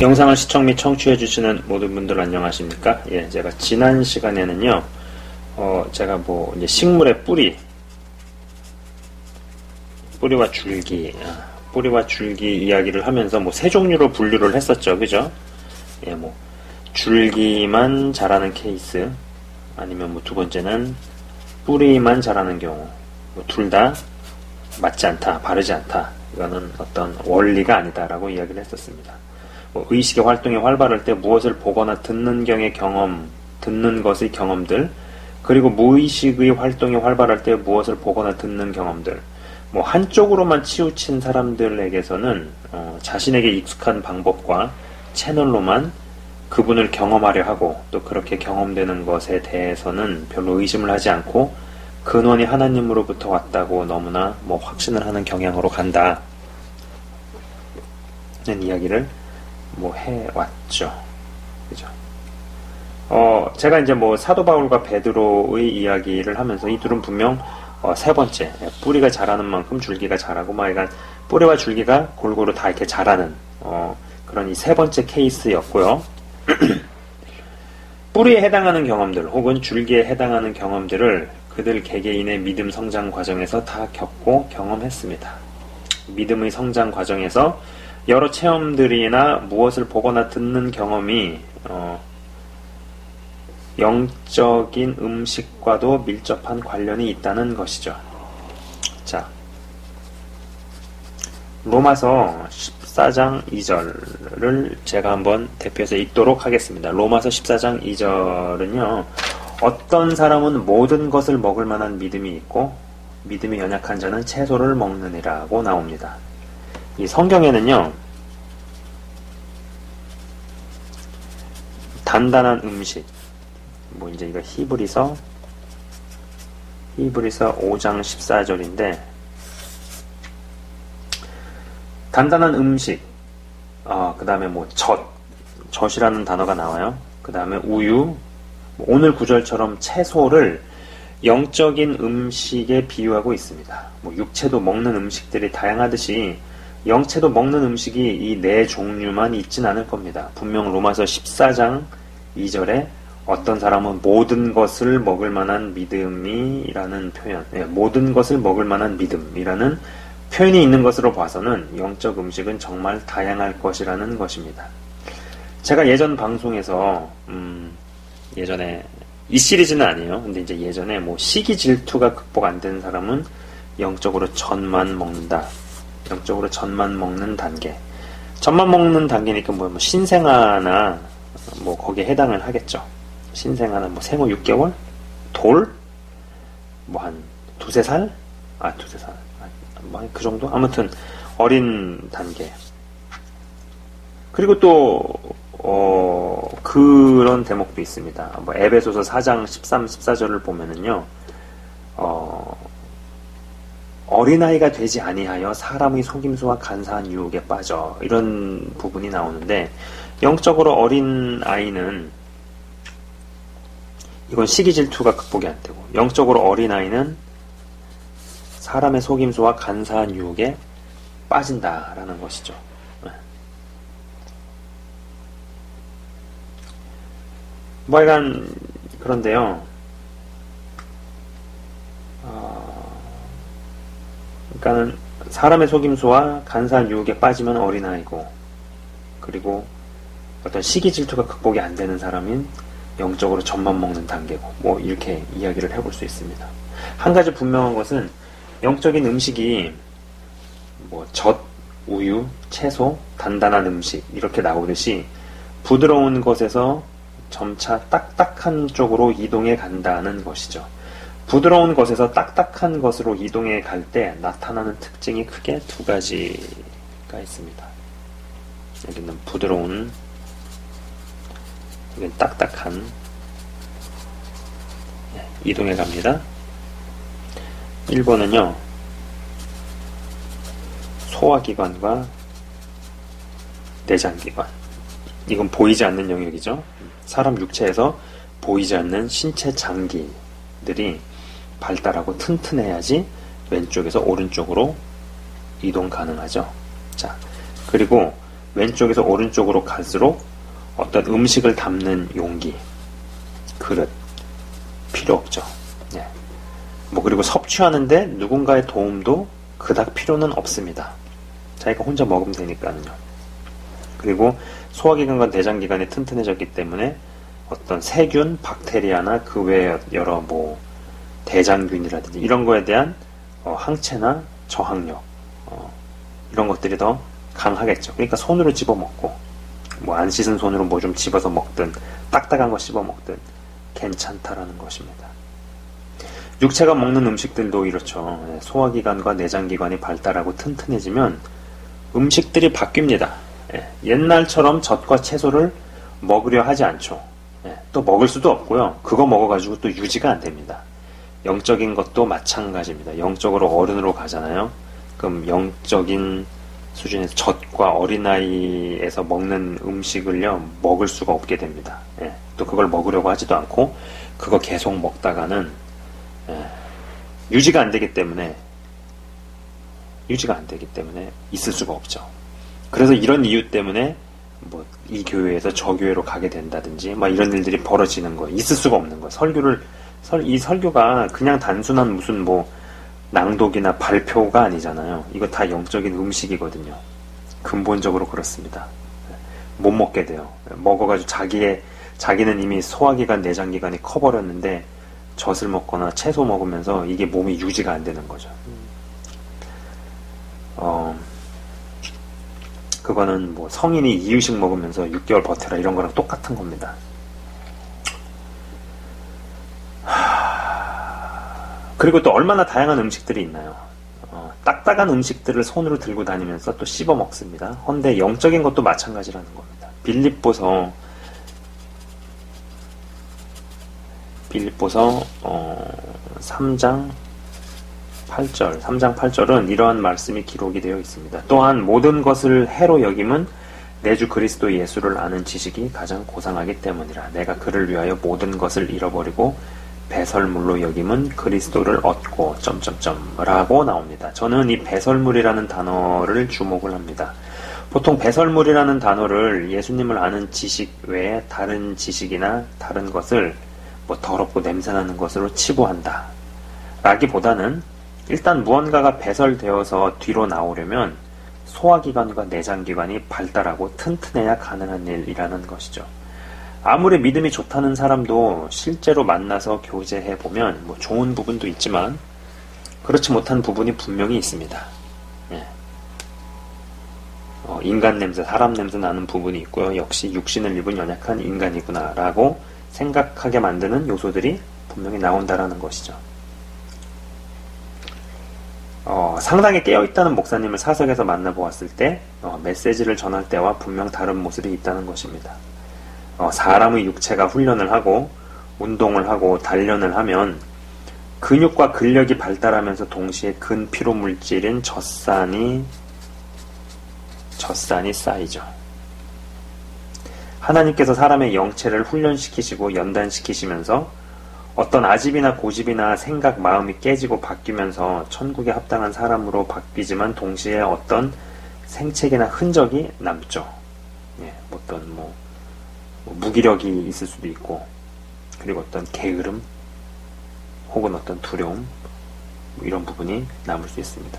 영상을 시청 및 청취해주시는 모든 분들 안녕하십니까? 예, 제가 지난 시간에는요, 제가 이제 식물의 뿌리와 줄기 이야기를 하면서 세 종류로 분류를 했었죠. 그죠? 예, 줄기만 자라는 케이스, 아니면 두 번째는 뿌리만 자라는 경우, 둘 다 맞지 않다, 바르지 않다. 이거는 어떤 원리가 아니다라고 이야기를 했었습니다. 의식의 활동이 활발할 때 무엇을 보거나 듣는 경의 경험, 듣는 것의 경험들, 그리고 무의식의 활동이 활발할 때 무엇을 보거나 듣는 경험들, 한쪽으로만 치우친 사람들에게서는 자신에게 익숙한 방법과 채널로만 그분을 경험하려 하고, 또 그렇게 경험되는 것에 대해서는 별로 의심을 하지 않고 근원이 하나님으로부터 왔다고 너무나 확신을 하는 경향으로 간다 는 이야기를 해왔죠. 그죠? 제가 이제 사도 바울과 베드로의 이야기를 하면서 이 둘은 분명 세 번째, 뿌리가 자라는 만큼 줄기가 자라고, 뿌리와 줄기가 골고루 다 이렇게 자라는 그런 이 세 번째 케이스였고요. 뿌리에 해당하는 경험들 혹은 줄기에 해당하는 경험들을 그들 개개인의 믿음 성장 과정에서 다 겪고 경험했습니다. 믿음의 성장 과정에서 여러 체험들이나 무엇을 보거나 듣는 경험이 영적인 음식과도 밀접한 관련이 있다는 것이죠. 자, 로마서 14장 2절을 제가 한번 대표해서 읽도록 하겠습니다. 로마서 14장 2절은요, 어떤 사람은 모든 것을 먹을 만한 믿음이 있고 믿음이 연약한 자는 채소를 먹느니라고 나옵니다. 이 성경에는요, 단단한 음식, 이제 이거 히브리서 5장 14절인데, 단단한 음식, 그 다음에 젖이라는 단어가 나와요. 그 다음에 우유, 오늘 구절처럼 채소를 영적인 음식에 비유하고 있습니다. 육체도 먹는 음식들이 다양하듯이 영체도 먹는 음식이 이 네 종류만 있진 않을 겁니다. 분명 로마서 14장 2절에 어떤 사람은 모든 것을 먹을 만한 믿음이라는 표현, 모든 것을 먹을 만한 믿음이라는 표현이 있는 것으로 봐서는 영적 음식은 정말 다양할 것이라는 것입니다. 제가 예전 방송에서 예전에 이 시리즈는 아니에요. 근데 이제 예전에 시기 질투가 극복 안 되는 사람은 영적으로 젖만 먹는다. 영적으로 젖만 먹는 단계. 젖만 먹는 단계니까 신생아나 거기에 해당을 하겠죠. 신생아나 생후 6개월? 돌? 한 두세 살? 두세 살. 그 정도? 아무튼 어린 단계. 그리고 또 그런 대목도 있습니다. 에베소서 4장 13, 14절을 보면은요, 어린아이가 되지 아니하여 사람의 속임수와 간사한 유혹에 빠져, 이런 부분이 나오는데, 영적으로 어린아이는 이건 시기 질투가 극복이 안 되고, 영적으로 어린아이는 사람의 속임수와 간사한 유혹에 빠진다라는 것이죠. 하여간 그런데요, 그러니까는 사람의 속임수와 간사한 유혹에 빠지면 어린아이고, 그리고 어떤 시기 질투가 극복이 안 되는 사람인 영적으로 젖만 먹는 단계고, 이렇게 이야기를 해볼 수 있습니다. 한 가지 분명한 것은 영적인 음식이 젖, 우유, 채소, 단단한 음식 이렇게 나오듯이 부드러운 것에서 점차 딱딱한 쪽으로 이동해 간다는 것이죠. 부드러운 것에서 딱딱한 것으로 이동해 갈 때 나타나는 특징이 크게 두 가지가 있습니다. 여기는 부드러운, 여기는 딱딱한, 이동해 갑니다. 1번은요, 소화기관과 내장기관. 이건 보이지 않는 영역이죠. 사람 육체에서 보이지 않는 신체 장기들이 발달하고 튼튼해야지 왼쪽에서 오른쪽으로 이동 가능하죠. 자, 그리고 왼쪽에서 오른쪽으로 갈수록 어떤 음식을 담는 용기, 그릇 필요 없죠. 예. 뭐 그리고 섭취하는데 누군가의 도움도 그닥 필요는 없습니다. 자기가 혼자 먹으면 되니까요. 그리고 소화기관과 내장기관이 튼튼해졌기 때문에 어떤 세균, 박테리아나 그 외에 여러 뭐 대장균이라든지 이런 거에 대한 항체나 저항력 이런 것들이 더 강하겠죠. 그러니까 손으로 집어 먹고 뭐 안 씻은 손으로 뭐 좀 집어서 먹든 딱딱한 거 씹어 먹든 괜찮다라는 것입니다. 육체가 먹는 음식들도 이렇죠. 소화기관과 내장기관이 발달하고 튼튼해지면 음식들이 바뀝니다. 옛날처럼 젖과 채소를 먹으려 하지 않죠. 또 먹을 수도 없고요. 그거 먹어가지고 또 유지가 안 됩니다. 영적인 것도 마찬가지입니다. 영적으로 어른으로 가잖아요. 그럼 영적인 수준에서 젖과 어린아이에서 먹는 음식을요 먹을 수가 없게 됩니다. 또 그걸 먹으려고 하지도 않고 그거 계속 먹다가는 유지가 안 되기 때문에 있을 수가 없죠. 그래서 이런 이유 때문에 뭐 이 교회에서 저 교회로 가게 된다든지 막 이런 일들이 벌어지는 거예요. 있을 수가 없는 거예요. 이 설교가 그냥 단순한 무슨 뭐 낭독이나 발표가 아니잖아요. 이거 다 영적인 음식이거든요. 근본적으로 그렇습니다. 못 먹게 돼요. 먹어가지고 자기는 이미 소화기관, 내장기관이 커버렸는데 젖을 먹거나 채소 먹으면서 이게 몸이 유지가 안 되는 거죠. 그거는 뭐 성인이 이유식 먹으면서 6개월 버텨라 이런 거랑 똑같은 겁니다. 그리고 또 얼마나 다양한 음식들이 있나요? 딱딱한 음식들을 손으로 들고 다니면서 또 씹어 먹습니다. 헌데 영적인 것도 마찬가지라는 겁니다. 빌립보서 3장 8절은 이러한 말씀이 기록이 되어 있습니다. 또한 모든 것을 해로 여김은 내 주 그리스도 예수를 아는 지식이 가장 고상하기 때문이라. 내가 그를 위하여 모든 것을 잃어버리고 배설물로 여김은 그리스도를 얻고 라고 나옵니다. 저는 이 배설물이라는 단어를 주목을 합니다. 보통 배설물이라는 단어를 예수님을 아는 지식 외에 다른 지식이나 다른 것을 뭐 더럽고 냄새나는 것으로 치부한다 라기보다는 일단 무언가가 배설되어서 뒤로 나오려면 소화기관과 내장기관이 발달하고 튼튼해야 가능한 일이라는 것이죠. 아무리 믿음이 좋다는 사람도 실제로 만나서 교제해보면 뭐 좋은 부분도 있지만 그렇지 못한 부분이 분명히 있습니다. 인간 냄새, 사람 냄새 나는 부분이 있고요. 역시 육신을 입은 연약한 인간이구나 라고 생각하게 만드는 요소들이 분명히 나온다라는 것이죠. 상당히 깨어있다는 목사님을 사석에서 만나보았을 때 메시지를 전할 때와 분명 다른 모습이 있다는 것입니다. 사람의 육체가 훈련을 하고 운동을 하고 단련을 하면 근육과 근력이 발달하면서 동시에 근피로 물질인 젖산이 쌓이죠. 하나님께서 사람의 영체를 훈련시키시고 연단시키시면서 어떤 아집이나 고집이나 생각, 마음이 깨지고 바뀌면서 천국에 합당한 사람으로 바뀌지만 동시에 어떤 생책이나 흔적이 남죠. 어떤 무기력이 있을 수도 있고, 그리고 어떤 게으름 혹은 어떤 두려움 이런 부분이 남을 수 있습니다.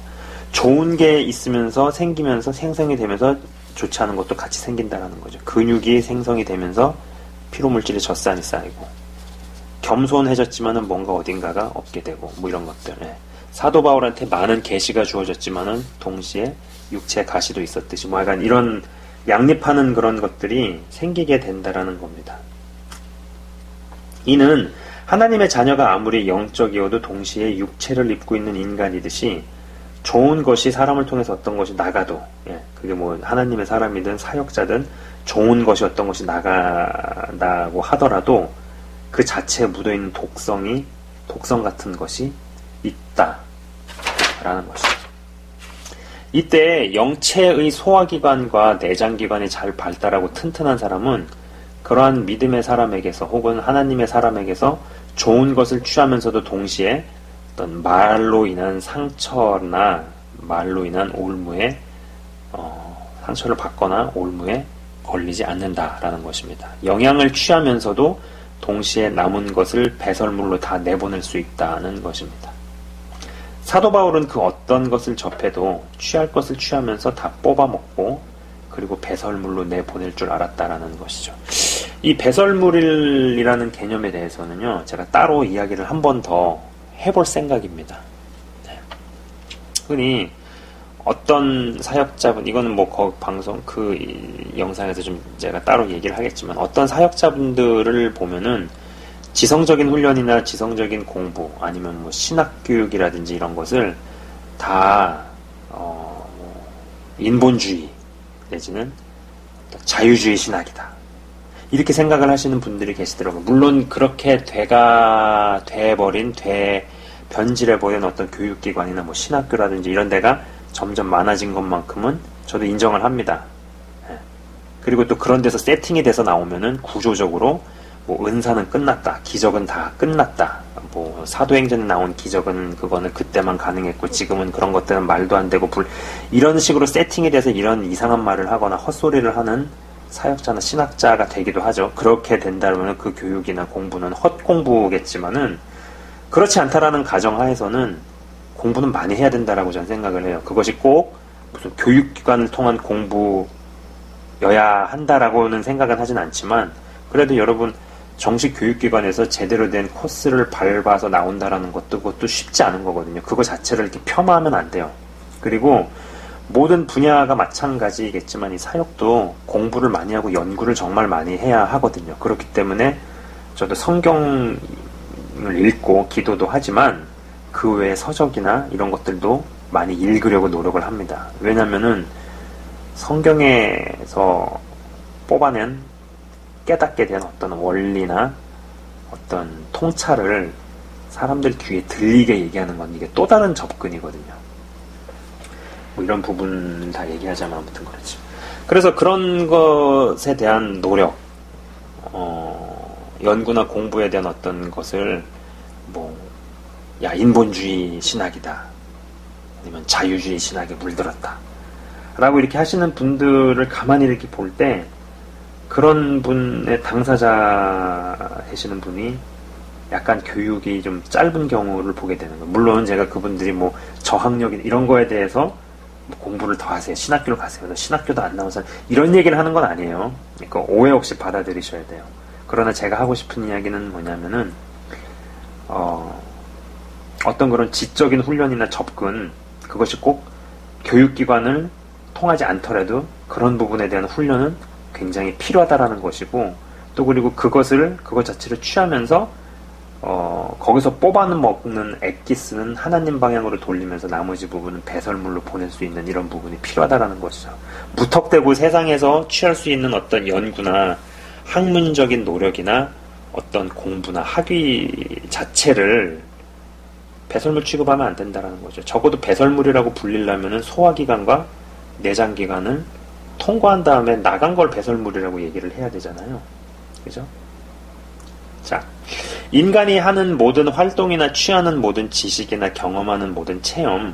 좋은 게 있으면서 생기면서 생성이 되면서 좋지 않은 것도 같이 생긴다는 거죠. 근육이 생성이 되면서 피로물질의 젖산이 쌓이고, 겸손해졌지만은 뭔가 어딘가가 없게 되고 뭐 이런 것들. 사도 바울한테 많은 계시가 주어졌지만은 동시에 육체 가시도 있었듯이 뭐 약간 이런 양립하는 그런 것들이 생기게 된다라는 겁니다. 이는 하나님의 자녀가 아무리 영적이어도 동시에 육체를 입고 있는 인간이듯이 좋은 것이 사람을 통해서 어떤 것이 나가도, 그게 뭐 하나님의 사람이든 사역자든 좋은 것이 어떤 것이 나간다고 하더라도 그 자체에 묻어있는 독성 같은 것이 있다라는 것이죠. 이때 영체의 소화기관과 내장기관이 잘 발달하고 튼튼한 사람은 그러한 믿음의 사람에게서 혹은 하나님의 사람에게서 좋은 것을 취하면서도 동시에 어떤 말로 인한 상처나 말로 인한 올무에 상처를 받거나 올무에 걸리지 않는다라는 것입니다. 영양을 취하면서도 동시에 남은 것을 배설물로 다 내보낼 수 있다는 것입니다. 사도 바울은 그 어떤 것을 접해도 취할 것을 취하면서 다 뽑아먹고 그리고 배설물로 내보낼 줄 알았다라는 것이죠. 이 배설물이라는 개념에 대해서는요, 제가 따로 이야기를 한 번 더 해볼 생각입니다. 네. 흔히 어떤 사역자분, 이거는 뭐 방송 그 영상에서 좀 제가 따로 얘기를 하겠지만, 어떤 사역자분들을 보면은 지성적인 훈련이나 지성적인 공부 아니면 뭐 신학교육이라든지 이런 것을 다 인본주의 내지는 자유주의 신학이다, 이렇게 생각을 하시는 분들이 계시더라고요. 물론 그렇게 변질해버린 어떤 교육기관이나 뭐 신학교라든지 이런 데가 점점 많아진 것만큼은 저도 인정을 합니다. 그리고 또 그런 데서 세팅이 돼서 나오면은 구조적으로 뭐 은사는 끝났다, 기적은 다 끝났다, 뭐 사도행전에 나온 기적은 그거는 그때만 가능했고 지금은 그런 것들은 말도 안 되고 이런 식으로 세팅이 돼서 이런 이상한 말을 하거나 헛소리를 하는 사역자나 신학자가 되기도 하죠. 그렇게 된다면 그 교육이나 공부는 헛공부겠지만은, 그렇지 않다라는 가정하에서는 공부는 많이 해야 된다라고 저는 생각을 해요. 그것이 꼭 무슨 교육기관을 통한 공부여야 한다라고는 생각은 하진 않지만, 그래도 여러분 정식 교육기관에서 제대로 된 코스를 밟아서 나온다라는 것도 그것도 쉽지 않은 거거든요. 그거 자체를 이렇게 폄하하면 안 돼요. 그리고 모든 분야가 마찬가지겠지만 이 사역도 공부를 많이 하고 연구를 정말 많이 해야 하거든요. 그렇기 때문에 저도 성경을 읽고 기도도 하지만 그 외에 서적이나 이런 것들도 많이 읽으려고 노력을 합니다. 왜냐면은 성경에서 뽑아낸 깨닫게 된 어떤 원리나 어떤 통찰을 사람들 귀에 들리게 얘기하는 건 이게 또 다른 접근이거든요. 뭐 이런 부분 다 얘기하자면 아무튼 그렇지. 그래서 그런 것에 대한 노력, 연구나 공부에 대한 어떤 것을 인본주의 신학이다, 아니면 자유주의 신학에 물들었다 라고 이렇게 하시는 분들을 가만히 이렇게 볼 때, 그런 분의 당사자 되시는 분이 약간 교육이 좀 짧은 경우를 보게 되는 거예요. 물론 제가 그분들이 뭐 저학력 이런 거에 대해서 공부를 더 하세요, 신학교를 가세요, 신학교도 안 나온 사람, 이런 얘기를 하는 건 아니에요. 그러니까 오해 없이 받아들이셔야 돼요. 그러나 제가 하고 싶은 이야기는 뭐냐면은 어떤 그런 지적인 훈련이나 접근, 그것이 꼭 교육기관을 통하지 않더라도 그런 부분에 대한 훈련은 굉장히 필요하다라는 것이고, 또 그리고 그것 자체를 취하면서 거기서 뽑아먹는 엑기스는 하나님 방향으로 돌리면서 나머지 부분은 배설물로 보낼 수 있는 이런 부분이 필요하다라는 것이죠. 무턱대고 세상에서 취할 수 있는 어떤 연구나 학문적인 노력이나 어떤 공부나 학위 자체를 배설물 취급하면 안 된다라는 거죠. 적어도 배설물이라고 불리려면은 소화기관과 내장기관을 통과한 다음에 나간 걸 배설물이라고 얘기를 해야 되잖아요. 그죠? 자, 인간이 하는 모든 활동이나 취하는 모든 지식이나 경험하는 모든 체험,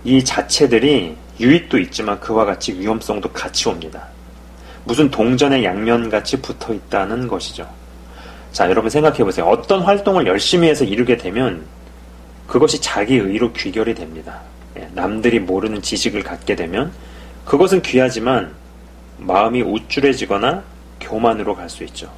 이 자체들이 유익도 있지만 그와 같이 위험성도 같이 옵니다. 무슨 동전의 양면같이 붙어있다는 것이죠. 자, 여러분 생각해보세요. 어떤 활동을 열심히 해서 이루게 되면 그것이 자기 의로 귀결이 됩니다. 남들이 모르는 지식을 갖게 되면 그것은 귀하지만 마음이 우쭐해지거나 교만으로 갈 수 있죠.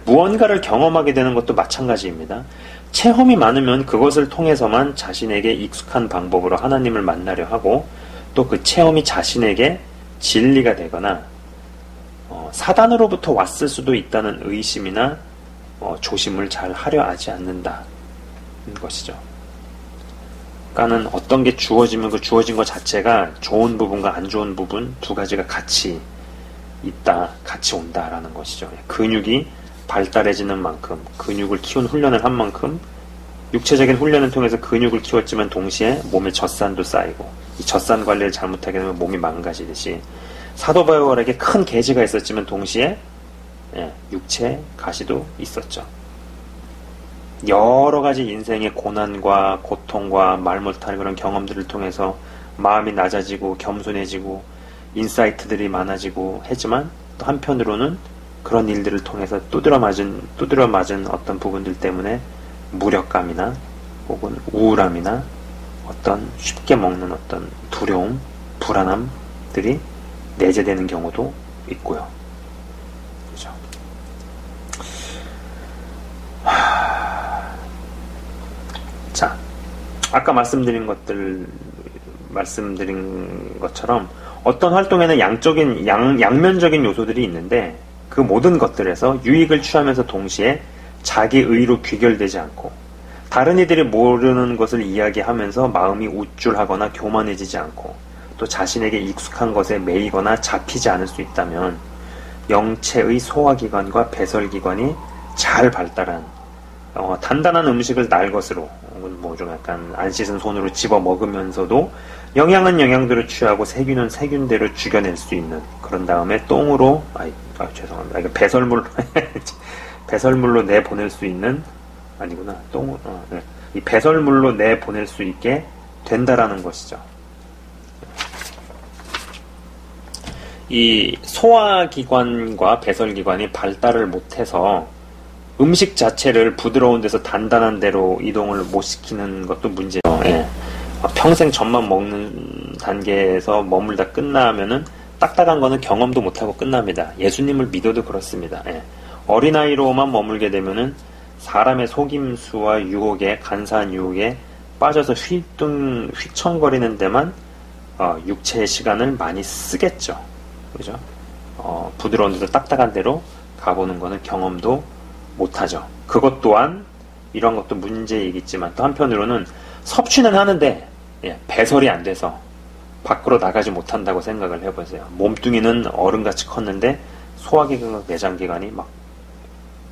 무언가를 경험하게 되는 것도 마찬가지입니다. 체험이 많으면 그것을 통해서만 자신에게 익숙한 방법으로 하나님을 만나려 하고, 또 그 체험이 자신에게 진리가 되거나 사단으로부터 왔을 수도 있다는 의심이나 조심을 잘 하려 하지 않는다는 것이죠. 그러니까는 어떤 게 주어지면 그 주어진 것 자체가 좋은 부분과 안 좋은 부분 두 가지가 같이 있다, 같이 온다라는 것이죠. 근육이 발달해지는 만큼, 근육을 키운 훈련을 한 만큼 육체적인 훈련을 통해서 근육을 키웠지만 동시에 몸에 젖산도 쌓이고, 이 젖산 관리를 잘못하게 되면 몸이 망가지듯이 사도 바울에게 큰 계지가 있었지만 동시에 육체 가시도 있었죠. 여러 가지 인생의 고난과 고통과 말 못할 그런 경험들을 통해서 마음이 낮아지고 겸손해지고 인사이트들이 많아지고 했지만 또 한편으로는 그런 일들을 통해서 두드려 맞은 어떤 부분들 때문에 무력감이나 혹은 우울함이나 어떤 쉽게 먹는 어떤 두려움, 불안함들이 내재되는 경우도 있고요. 그죠? 자, 아까 말씀드린 것처럼 어떤 활동에는 양면적인 요소들이 있는데 그 모든 것들에서 유익을 취하면서 동시에 자기 의로 귀결되지 않고 다른 이들이 모르는 것을 이야기하면서 마음이 우쭐하거나 교만해지지 않고 또 자신에게 익숙한 것에 매이거나 잡히지 않을 수 있다면 영체의 소화기관과 배설기관이 잘 발달한 단단한 음식을 날 것으로 혹은 뭐 좀 약간 안 씻은 손으로 집어 먹으면서도 영양은 영양대로 취하고 세균은 세균대로 죽여낼 수 있는 그런 다음에 똥으로 죄송합니다. 이거 배설물로 내보낼 수 있는 아니구나. 네. 이 배설물로 내보낼 수 있게 된다라는 것이죠. 이 소화기관과 배설기관이 발달을 못해서 음식 자체를 부드러운 데서 단단한 데로 이동을 못 시키는 것도 문제죠. 예. 평생 젖만 먹는 단계에서 머물다 끝나면은 딱딱한 거는 경험도 못하고 끝납니다. 예수님을 믿어도 그렇습니다. 예. 어린아이로만 머물게 되면은 사람의 속임수와 유혹에, 간사한 유혹에 빠져서 휘청거리는 데만 육체의 시간을 많이 쓰겠죠. 그죠? 부드러운 데서 딱딱한 데로 가보는 거는 경험도 못하죠. 그것 또한 이런 것도 문제이겠지만 또 한편으로는 섭취는 하는데 배설이 안 돼서 밖으로 나가지 못한다고 생각을 해보세요. 몸뚱이는 어른같이 컸는데 소화기관과 내장기관이 막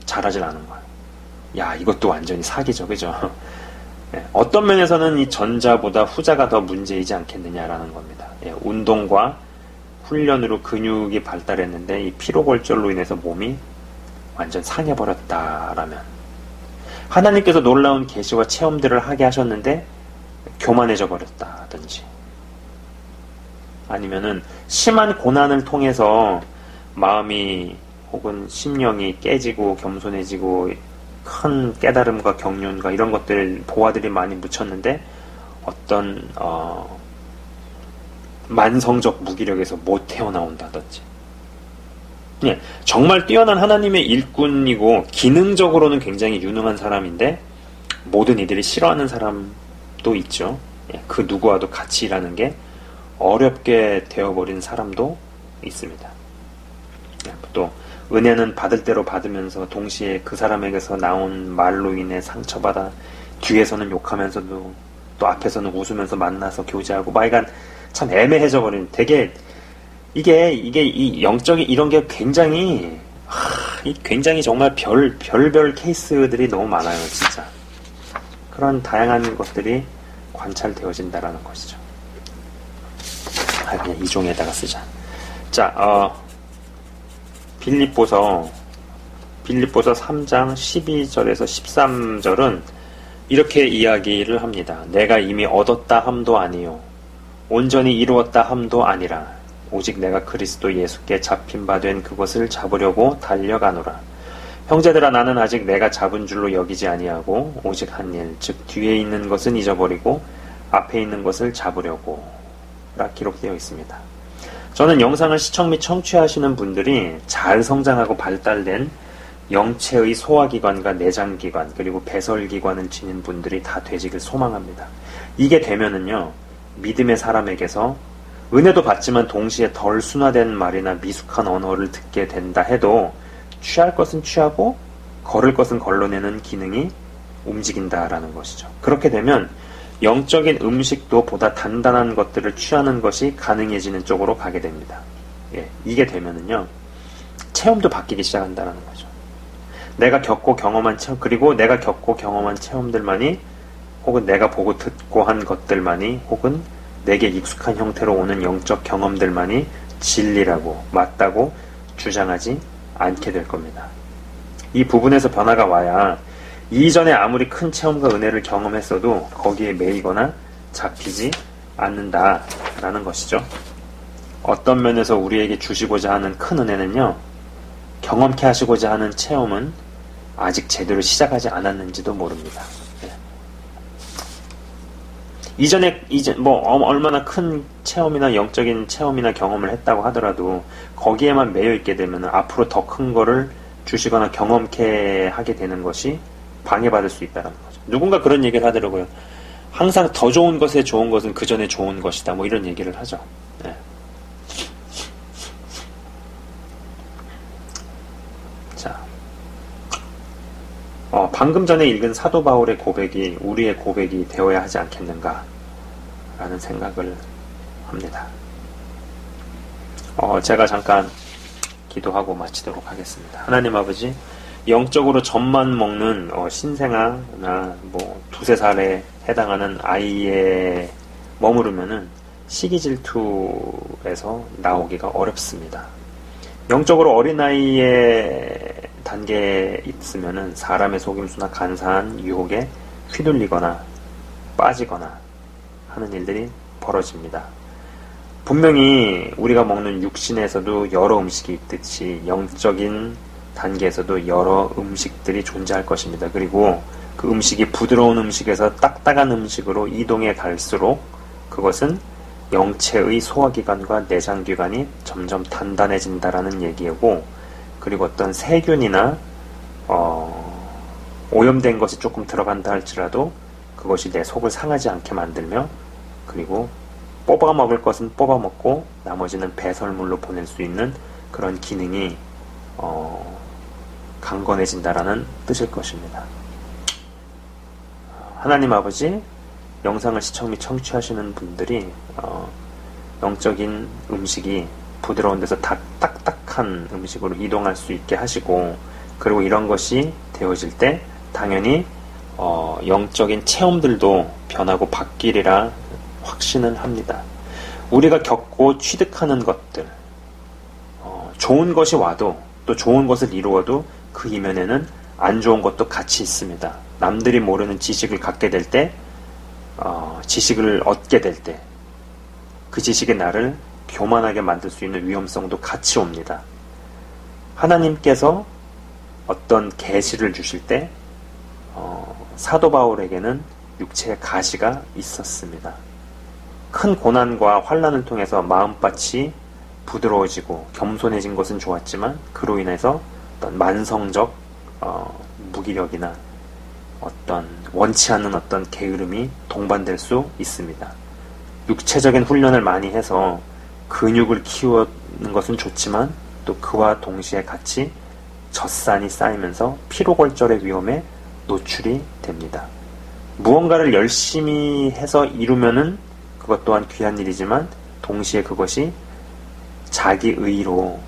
자라질 않은 거예요. 야, 이것도 완전히 사기죠. 그죠? 어떤 면에서는 이 전자보다 후자가 더 문제이지 않겠느냐라는 겁니다. 운동과 훈련으로 근육이 발달했는데 이 피로골절로 인해서 몸이 완전 상해버렸다라면 하나님께서 놀라운 계시와 체험들을 하게 하셨는데 교만해져 버렸다든지 아니면은 심한 고난을 통해서 마음이 혹은 심령이 깨지고 겸손해지고 큰 깨달음과 경륜과 이런 것들 보화들이 많이 묻혔는데 어떤 만성적 무기력에서 못 태어나온다든지 정말 뛰어난 하나님의 일꾼이고 기능적으로는 굉장히 유능한 사람인데 모든 이들이 싫어하는 사람도 있죠. 그 누구와도 같이 일하는 게 어렵게 되어버린 사람도 있습니다. 또 은혜는 받을 대로 받으면서 동시에 그 사람에게서 나온 말로 인해 상처받아 뒤에서는 욕하면서도 또 앞에서는 웃으면서 만나서 교제하고 막이간 참 애매해져 버린 되게 이게 이 영적인 이런 게 굉장히 정말 별별 케이스들이 너무 많아요. 진짜 그런 다양한 것들이 관찰되어진다라는 것이죠. 그냥 이종에다가 쓰자. 자, 빌립보서 3장 12절에서 13절은 이렇게 이야기를 합니다. 내가 이미 얻었다 함도 아니요 온전히 이루었다 함도 아니라 오직 내가 그리스도 예수께 잡힌 바 된 그것을 잡으려고 달려가노라. 형제들아 나는 아직 내가 잡은 줄로 여기지 아니하고 오직 한 일 즉 뒤에 있는 것은 잊어버리고 앞에 있는 것을 잡으려고 라 기록되어 있습니다. 저는 영상을 시청 및 청취하시는 분들이 잘 성장하고 발달된 영체의 소화기관과 내장기관 그리고 배설기관을 지닌 분들이 다 되시길 소망합니다. 이게 되면은요 믿음의 사람에게서 은혜도 받지만 동시에 덜 순화된 말이나 미숙한 언어를 듣게 된다 해도 취할 것은 취하고 걸을 것은 걸러내는 기능이 움직인다라는 것이죠. 그렇게 되면 영적인 음식도 보다 단단한 것들을 취하는 것이 가능해지는 쪽으로 가게 됩니다. 이게 되면은요 체험도 바뀌기 시작한다는 거죠. 내가 겪고 경험한 체험 그리고 내가 겪고 경험한 체험들만이 혹은 내가 보고 듣고 한 것들만이 혹은 내게 익숙한 형태로 오는 영적 경험들만이 진리라고 맞다고 주장하지 않게 될 겁니다. 이 부분에서 변화가 와야 이전에 아무리 큰 체험과 은혜를 경험했어도 거기에 매이거나 잡히지 않는다라는 것이죠. 어떤 면에서 우리에게 주시고자 하는 큰 은혜는요, 경험케 하시고자 하는 체험은 아직 제대로 시작하지 않았는지도 모릅니다. 예. 얼마나 큰 체험이나 영적인 체험이나 경험을 했다고 하더라도 거기에만 매여 있게 되면 앞으로 더 큰 거를 주시거나 경험케 하게 되는 것이 방해받을 수 있다는 거죠. 누군가 그런 얘기를 하더라고요. 항상 더 좋은 것에 좋은 것은 그 전에 좋은 것이다. 뭐 이런 얘기를 하죠. 네. 자, 방금 전에 읽은 사도 바울의 고백이 우리의 고백이 되어야 하지 않겠는가 라는 생각을 합니다. 제가 잠깐 기도하고 마치도록 하겠습니다. 하나님 아버지, 영적으로 젖만 먹는 신생아나 두세 살에 해당하는 아이에 머무르면은 시기 질투에서 나오기가 어렵습니다. 영적으로 어린아이의 단계에 있으면은 사람의 속임수나 간사한 유혹에 휘둘리거나 빠지거나 하는 일들이 벌어집니다. 분명히 우리가 먹는 육신에서도 여러 음식이 있듯이 영적인 단계에서도 여러 음식들이 존재할 것입니다. 그리고 그 음식이 부드러운 음식에서 딱딱한 음식으로 이동해 갈수록 그것은 영체의 소화기관과 내장기관이 점점 단단해진다라는 얘기고, 그리고 어떤 세균이나 오염된 것이 조금 들어간다 할지라도 그것이 내 속을 상하지 않게 만들며, 그리고 뽑아 먹을 것은 뽑아 먹고 나머지는 배설물로 보낼 수 있는 그런 기능이 강건해진다라는 뜻일 것입니다. 하나님 아버지, 영상을 시청 및 청취하시는 분들이 영적인 음식이 부드러운 데서 딱딱한 음식으로 이동할 수 있게 하시고, 그리고 이런 것이 되어질 때 당연히 영적인 체험들도 변하고 바뀌리라 확신을 합니다. 우리가 겪고 취득하는 것들, 좋은 것이 와도 또 좋은 것을 이루어도 그 이면에는 안 좋은 것도 같이 있습니다. 남들이 모르는 지식을 갖게 될 때, 지식을 얻게 될 때, 그 지식이 나를 교만하게 만들 수 있는 위험성도 같이 옵니다. 하나님께서 어떤 계시를 주실 때 사도 바울에게는 육체의 가시가 있었습니다. 큰 고난과 환난을 통해서 마음밭이 부드러워지고 겸손해진 것은 좋았지만 그로 인해서 어떤 만성적 무기력이나 어떤 원치 않는 어떤 게으름이 동반될 수 있습니다. 육체적인 훈련을 많이 해서 근육을 키우는 것은 좋지만 또 그와 동시에 같이 젖산이 쌓이면서 피로골절의 위험에 노출이 됩니다. 무언가를 열심히 해서 이루면은 그것 또한 귀한 일이지만 동시에 그것이 자기의로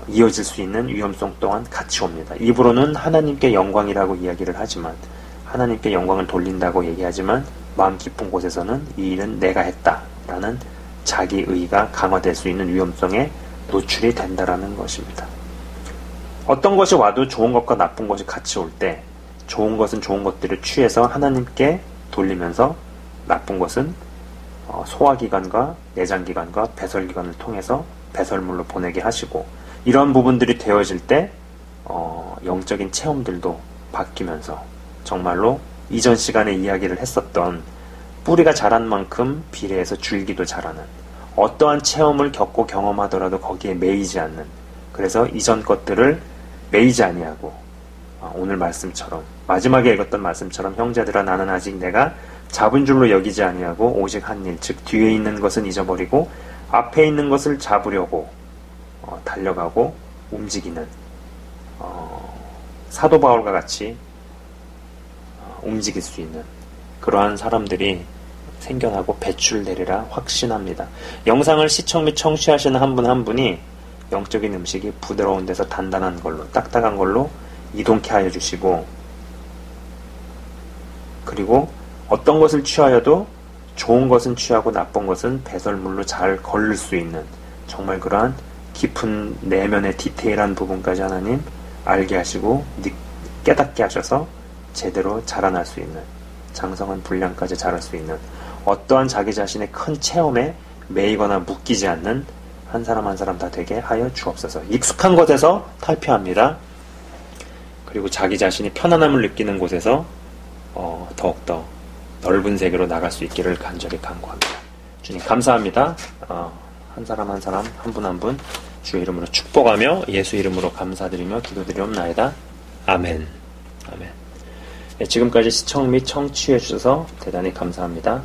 이어질 수 있는 위험성 또한 같이 옵니다. 입으로는 하나님께 영광이라고 이야기를 하지만, 하나님께 영광을 돌린다고 얘기하지만 마음 깊은 곳에서는 이 일은 내가 했다라는 자기의가 강화될 수 있는 위험성에 노출이 된다라는 것입니다. 어떤 것이 와도 좋은 것과 나쁜 것이 같이 올 때 좋은 것은 좋은 것들을 취해서 하나님께 돌리면서 나쁜 것은 소화기관과 내장기관과 배설기관을 통해서 배설물로 보내게 하시고, 이런 부분들이 되어질 때 영적인 체험들도 바뀌면서 정말로 이전 시간에 이야기를 했었던 뿌리가 자란 만큼 비례해서 줄기도 자라는, 어떠한 체험을 겪고 경험하더라도 거기에 매이지 않는, 그래서 이전 것들을 매이지 아니하고 오늘 말씀처럼, 마지막에 읽었던 말씀처럼 형제들아 나는 아직 내가 잡은 줄로 여기지 아니하고 오직 한 일, 즉 뒤에 있는 것은 잊어버리고 앞에 있는 것을 잡으려고 달려가고 움직이는 사도 바울과 같이 움직일 수 있는 그러한 사람들이 생겨나고 배출되리라 확신합니다. 영상을 시청 및 청취하시는 한 분 한 분이 영적인 음식이 부드러운 데서 단단한 걸로, 딱딱한 걸로 이동케 하여 주시고, 그리고 어떤 것을 취하여도 좋은 것은 취하고 나쁜 것은 배설물로 잘 걸릴 수 있는, 정말 그러한 깊은 내면의 디테일한 부분까지 하나님 알게 하시고 깨닫게 하셔서 제대로 자라날 수 있는, 장성한 분량까지 자랄 수 있는, 어떠한 자기 자신의 큰 체험에 매이거나 묶이지 않는 한 사람 한 사람 다 되게 하여 주옵소서. 익숙한 곳에서 탈피합니다. 그리고 자기 자신이 편안함을 느끼는 곳에서 더욱더 넓은 세계로 나갈 수 있기를 간절히 간구합니다. 주님 감사합니다. 한 사람 한 사람 한 분 한 분 주의 이름으로 축복하며 예수 이름으로 감사드리며 기도드리옵나이다. 아멘. 아멘. 네, 지금까지 시청 및 청취해 주셔서 대단히 감사합니다.